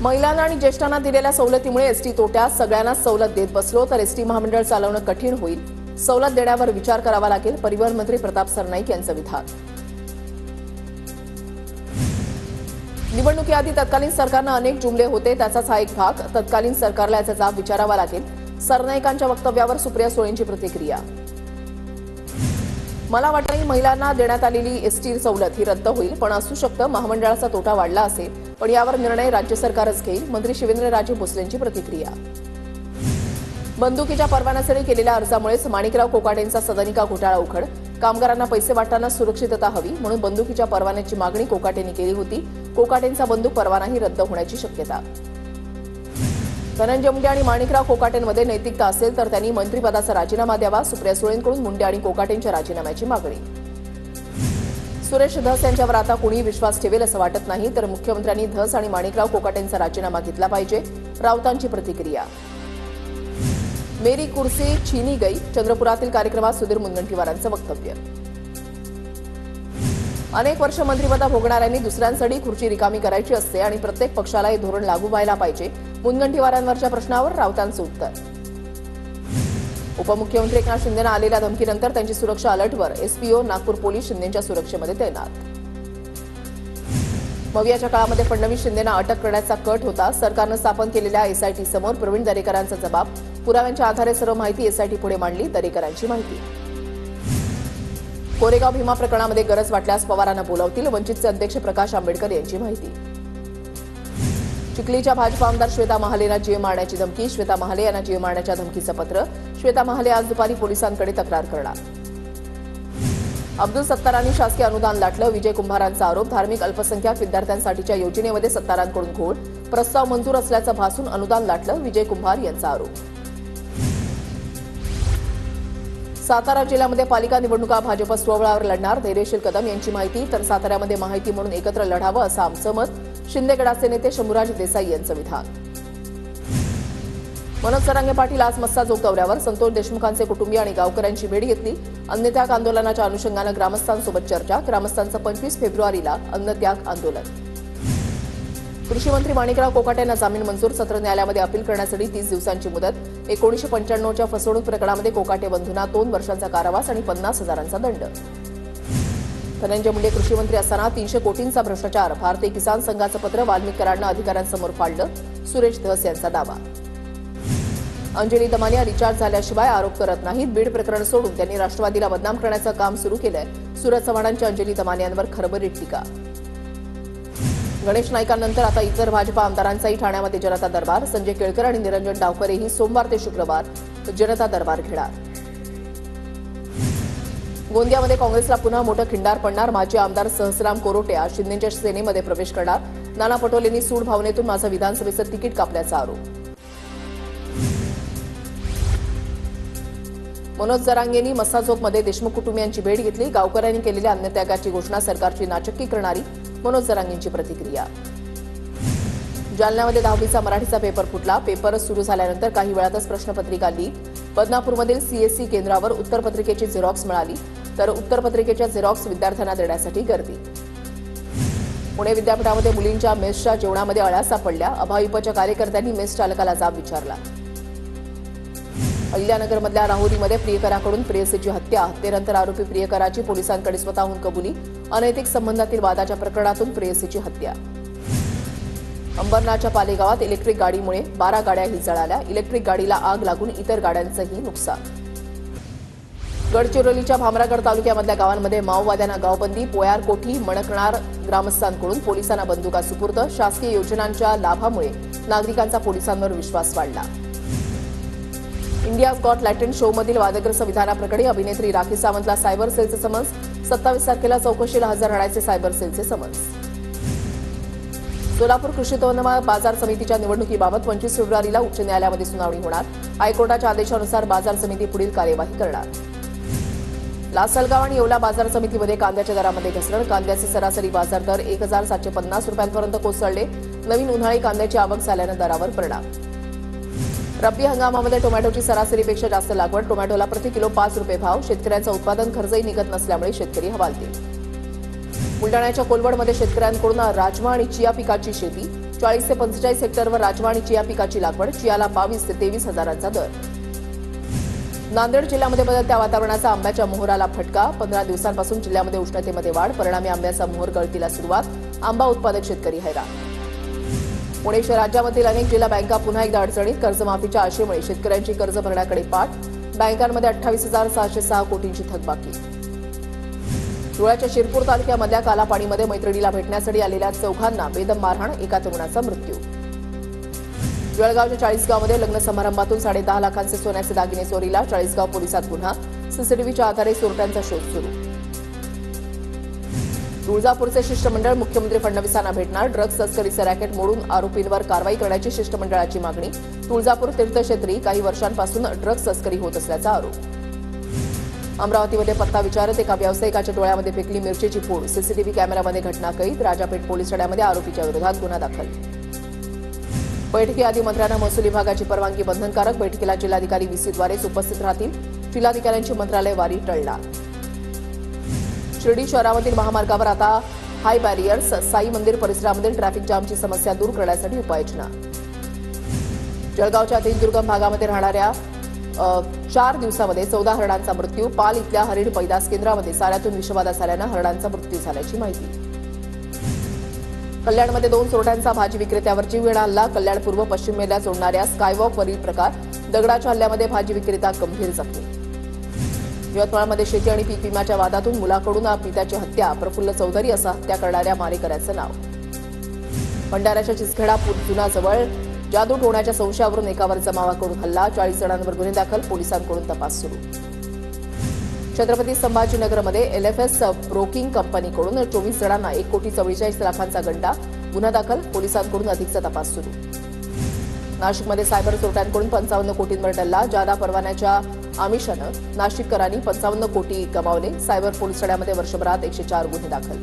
महिलांना आणि ज्येष्ठांना दिलेल्या सवलतीमुळे एसटी तोट्यात सगळ्यांना सवलत देत बसलो तर एसटी महामंडळ चालवणं कठीण होईल. सवलत देण्यावर विचार करावा लागेल. परिवहन मंत्री प्रताप सरनाईक यांचं विधान. निवडणुकीआधी तत्कालीन सरकारनं अनेक जुमले होते, त्याचाच हा एक भाग. तत्कालीन सरकारला याचा जाब विचारावा लागेल. सरनाईकांच्या वक्तव्यावर सुप्रिया सुळेंची प्रतिक्रिया. मला वाटतं महिलांना देण्यात आलेली एसटी सवलत ही रद्द होईल, पण असू शकतं महामंडळाचा तोटा वाढला असेल, पण यावर निर्णय राज्य सरकारच घेईल. मंत्री शिवेंद्रराजे भोसलेंची प्रतिक्रिया. बंदुकीच्या परवान्यासाठी केलेल्या अर्जामुळेच माणिकराव कोकाटेंचा सदनिका घोटाळा उघड. कामगारांना पैसे वाटताना सुरक्षितता हवी म्हणून बंदुकीच्या परवान्याची मागणी कोकाटेंनी केली होती. कोकाटेंचा बंदूक परवानाही रद्द होण्याची शक्यता. धनंजय मुंडे आणि माणिकराव कोकाटेंमध्ये नैतिकता असेल तर त्यांनी मंत्रिपदाचा राजीनामा द्यावा. सुप्रिया सुळेंकडून मुंडे आणि कोकाटेंच्या राजीनाम्याची मागणी. सुरेश धस यांच्यावर आता कोणी विश्वास ठेवेल असं वाटत नाही, तर मुख्यमंत्र्यांनी धस आणि माणिकराव कोकाटेंचा राजीनामा घेतला पाहिजे. राऊतांची प्रतिक्रिया. मेरी कुर्सी छीनी गई. चंद्रपुरातील कार्यक्रमात सुधीर मुनगंटीवारांचं वक्तव्य. अनेक वर्ष मंत्रिपद भोगणाऱ्यांनी दुसऱ्यांसाठी खुर्ची रिकामी करायची असते आणि प्रत्येक पक्षाला हे धोरण लागू व्हायला पाहिजे. मुनगंटीवारांवरच्या प्रश्नावर राऊतांचं उत्तर. उपमुख्यमंत्री एकनाथ शिंदेंना आलेल्या धमकीनंतर त्यांची सुरक्षा अलर्टवर. एसपीओ नागपूर पोलीस शिंदेंच्या सुरक्षेमध्ये तैनात. मवियाच्या काळामध्ये फडणवीस शिंदेंना अटक करण्याचा कट होता. सरकारनं स्थापन केलेल्या एसआयटी समोर प्रवीण दरेकरांचा जबाब. पुराव्यांच्या आधारे सर्व माहिती एसआयटी पुढे मांडली. दरेकरांची माहिती. कोरेगाव भीमा प्रकरणामध्ये गरज वाटल्यास पवारांना बोलावतील. वंचितचे अध्यक्ष प्रकाश आंबेडकर यांची माहिती. चिखलीच्या भाजपा आमदार श्वेता महालेंना जीवे मारण्याची धमकी. श्वेता महाले यांना जीवे मारण्याच्या धमकीचं पत्र. श्वेता महाले आज दुपारी पोलिसांकडे तक्रार करणार. अब्दुल सत्तारांनी शासकीय अनुदान लाटलं. विजय कुंभारांचा आरोप. धार्मिक अल्पसंख्याक विद्यार्थ्यांसाठीच्या योजनेमध्ये सत्तारांकडून घोळ. प्रस्ताव मंजूर असल्याचं भासून अनुदान लाटलं. विजय कुंभार यांचा आरोप. सातारा जिल्ह्यामध्ये पालिका निवडणुका भाजप स्वबळावर लढणार. धैर्यशील कदम यांची माहिती. तर साताऱ्यामध्ये माहिती म्हणून एकत्र लढावं असं आमचं मत. शिंदे गटाचे नेते शंभूराज देसाई यांचं विधान. मनोज जरांगे पाटील आज मस्साजोग दौऱ्यावर. संतोष देशमुखांचे कुटुंबीय आणि गावकऱ्यांची भेट घेतली. अन्नत्याग आंदोलनाच्या अनुषंगानं ग्रामस्थांसोबत चर्चा. ग्रामस्थांचं 25 फेब्रुवारीला अन्नत्याग आंदोलन. कृषी मंत्री माणिकराव कोकाटेंना जामीन मंजूर. सत्र न्यायालयामध्ये अपील करण्यासाठी 30 दिवसांची मुदत. 1995च्या फसवणूक प्रकरणामध्ये कोकाटे बंधूंना 2 वर्षांचा कारावास आणि 50,000चा दंड. धनंजय मुंडे कृषी मंत्री असताना 300 कोटींचा भ्रष्टाचार. भारतीय किसान संघाचं पत्र वाल्मिकरांना अधिकाऱ्यांसमोर फाडलं. सुरेश धस यांचा दावा. अंजली दमानिया रिचार्ज झाल्याशिवाय आरोप करत नाहीत. बीड प्रकरण सोडून त्यांनी राष्ट्रवादीला बदनाम करण्याचं काम सुरू केलंय. सूरज चव्हाणांच्या अंजली दमानियांवर खरबरीत टीका. गणेश नाईकांनंतर आता इतर भाजपा आमदारांचाही ठाण्यामध्ये जनता दरबार. संजय केळकर आणि निरंजन डावकरेही सोमवार ते शुक्रवार जनता दरबार घेणार. गोंदियामध्ये काँग्रेसला पुन्हा मोठं खिंडार पडणार. माजी आमदार सहस्राम कोरोटे आज शिंदेच्या सेनेमध्ये प्रवेश करणार. नाना पटोलेंनी सूड भावनेतून माझं विधानसभेचं तिकीट कापल्याचा आरोप. मनोज जरांगेंनी मस्साजोगमध्ये देशमुख कुटुंबियांची भेट घेतली. गावकऱ्यांनी केलेल्या अन्नत्यागाची घोषणा सरकारची नाचक्की करणारी. मनोज जरांगेंची प्रतिक्रिया. जालन्यामध्ये 10वीचा मराठीचा पेपर फुटला. पेपर सुरू झाल्यानंतर काही वेळातच प्रश्नपत्रिका लीक. बदनापूरमधील सीएससी केंद्रावर उत्तरपत्रिकेची झेरॉक्स मिळाली, तर उत्तरपत्रिकेच्या झेरॉक्स विद्यार्थ्यांना देण्यासाठी गर्दी. पुणे विद्यापीठामध्ये मुलींच्या मेसच्या जेवणामध्ये अळ्या सापडल्या. अभाविपच्या कार्यकर्त्यांनी मेस चालकाला जाब विचारला. अहिल्यानगरमधल्या राहुरीमध्ये प्रियकराकडून प्रेयसीची हत्या. हत्येनंतर आरोपी प्रियकराची पोलिसांकडे स्वतःहून कबुली. अनैतिक संबंधातील वादाच्या प्रकरणातून प्रेयसीची हत्या. अंबरनाथच्या पालेगावात इलेक्ट्रिक गाडीमुळे 12 गाड्याही जळाल्या. इलेक्ट्रिक गाडीला आग लागून इतर गाड्यांचंही नुकसान. गडचिरोलीच्या भामरागड तालुक्यामधल्या गावांमध्ये माओवाद्यांना गावबंदी. पोयार कोठी मणकणार ग्रामस्थांकडून पोलिसांना बंदुका सुपूर्द. शासकीय योजनांच्या लाभामुळे नागरिकांचा पोलिसांवर विश्वास वाढला. इंडियाज गॉट लॅटेंट शोमधील वादग्रस्त विधानाप्रकरणी अभिनेत्री राखी सावंतला सायबर सेलचे समन्स. 27 तारखेला चौकशीला हजर राहण्याचे सायबर सेलचे समन्स. सोलापूर कृषी उत्पन्न बाजार समितीच्या निवडणुकीबाबत 25 फेब्रुवारीला उच्च न्यायालयामध्ये सुनावणी होणार. हायकोर्टाच्या आदेशानुसार बाजार समिती पुढील कार्यवाही करणार. लासलगाव आणि येवला बाजार समितीमध्ये कांद्याच्या दरामध्ये घसरण. कांद्याचे सरासरी बाजार दर 1,750 रुपयांपर्यंत कोसळले. नवीन उन्हाळी कांद्याची आवक झाल्यानं दरावर परिणाम. रब्बी हंगामामध्ये टोमॅटोची सरासरीपेक्षा जास्त लागवड. टोमॅटोला प्रति किलो 5 रुपये भाव. शेतकऱ्यांचा उत्पादन खर्चही निघत नसल्यामुळे शेतकरी हवालदिल. बुलडाण्याच्या कोलवडमध्ये शेतकऱ्यांकडून राजमा आणि चिया पिकाची शेती. 40 ते 45 हेक्टरवर राजमा आणि चिया पिकाची लागवड, चियाला 22 ते 23 हजारांचा दर. नांदेड जिल्ह्यामध्ये बदलत्या वातावरणाचा आंब्याच्या मोहराला फटका. 15 दिवसांपासून जिल्ह्यामध्ये उष्णतेमध्ये वाढ, परिणामी आंब्याचा मोहर गळतीला सुरुवात. आंबा उत्पादक शेतकरी हैराण. पुणे राज्यामधील अनेक जिल्हा बँका पुन्हा एकदा अडचणीत. कर्जमाफीच्या आशेमुळे शेतकऱ्यांची कर्ज भरण्याकडे पाठ. बँकांमध्ये 28,606 कोटींची थकबाकी. धुळ्याच्या शिरपूर तालुक्यामधल्या कालापाणीमध्ये मैत्रिणीला भेटण्यासाठी आलेल्या चौघांना बेदम मारहाण, एका तरुणाचा मृत्यू. जळगावच्या चाळीसगावमध्ये लग्न समारंभातून 10.5 लाखांचे सोन्याचे दागिने चोरीला. चाळीसगाव पोलिसात गुन्हा. सीसीटीव्हीच्या आधारे चोरट्यांचा शोध सुरू. तुळजापूरचे शिष्टमंडळ मुख्यमंत्री फडणवीसांना भेटणार. ड्रग्ज तस्करीचे रॅकेट मोडून आरोपींवर कारवाई करण्याची शिष्टमंडळाची मागणी. तुळजापूर तीर्थक्षेत्री काही वर्षांपासून ड्रग्ज तस्करी होत असल्याचा आरोप. अमरावतीमध्ये पत्ता विचारत एका व्यावसायिकाच्या डोळ्यामध्ये फेकली मिरचीची पूड. सीसीटीव्ही कॅमेऱ्यामध्ये घटना कैद. राजापेठ पोलीस ठाण्यामध्ये आरोपीच्या विरोधात गुन्हा दाखल. बैठकीआधी मंत्र्यांना महसूल विभागाची परवानगी बंधनकारक. बैठकीला जिल्हाधिकारी व्हीसीद्वारेच उपस्थित राहतील. जिल्हाधिकाऱ्यांची मंत्रालय वारी टळणार. शिर्डी शहरामधील महामार्गावर आता हाय बॅरियर्स. साई मंदिर परिसरामधील ट्रॅफिक जामची समस्या दूर करण्यासाठी उपाययोजना. जळगावच्या तीन दुर्गम भागामध्ये राहणाऱ्या 4 दिवसामध्ये 14 हरणांचा मृत्यू. पाल इथल्या हरिण पैदास केंद्रामध्ये साऱ्यातून विषबाधा झाल्यानं हरणांचा मृत्यू झाल्याची माहिती. कल्याणमध्ये 2 चोरट्यांचा भाजी विक्रेत्यावर जीवघेणा हल्ला. कल्याण पूर्व पश्चिमेला जोडणाऱ्या स्कायवॉकवरील प्रकार. दगडाच्या हल्ल्यामध्ये भाजी विक्रेता गंभीर जखमी. यवतमाळमध्ये शेती आणि पीक विम्याच्या वादातून मुलाकडून पित्याची हत्या. प्रफुल्ल चौधरी असं हत्या करणाऱ्या मारेकऱ्याचं नाव. भंडाऱ्याच्या चिचखेडा जुनाजवळ जादू टोण्याच्या संशयावरून एकावर जमावाकडून हल्ला. 40 जणांवर गुन्हे दाखल. पोलिसांकडून तपास सुरू. छत्रपती संभाजीनगरमध्ये एलएफएस ब्रोकिंग कंपनीकडून 24 जणांना 1,44 लाखांचा गंडा. गुन्हा दाखल. पोलिसांकडून अधिकचा तपास सुरू. नाशिकमध्ये सायबर चोरट्यांकडून 55 कोटींवर डल्ला. जादा परवान्याच्या आमिषानं नाशिककरांनी 55 कोटी गमावले. सायबर पोलीस ठाण्यामध्ये वर्षभरात 104 गुन्हे दाखल.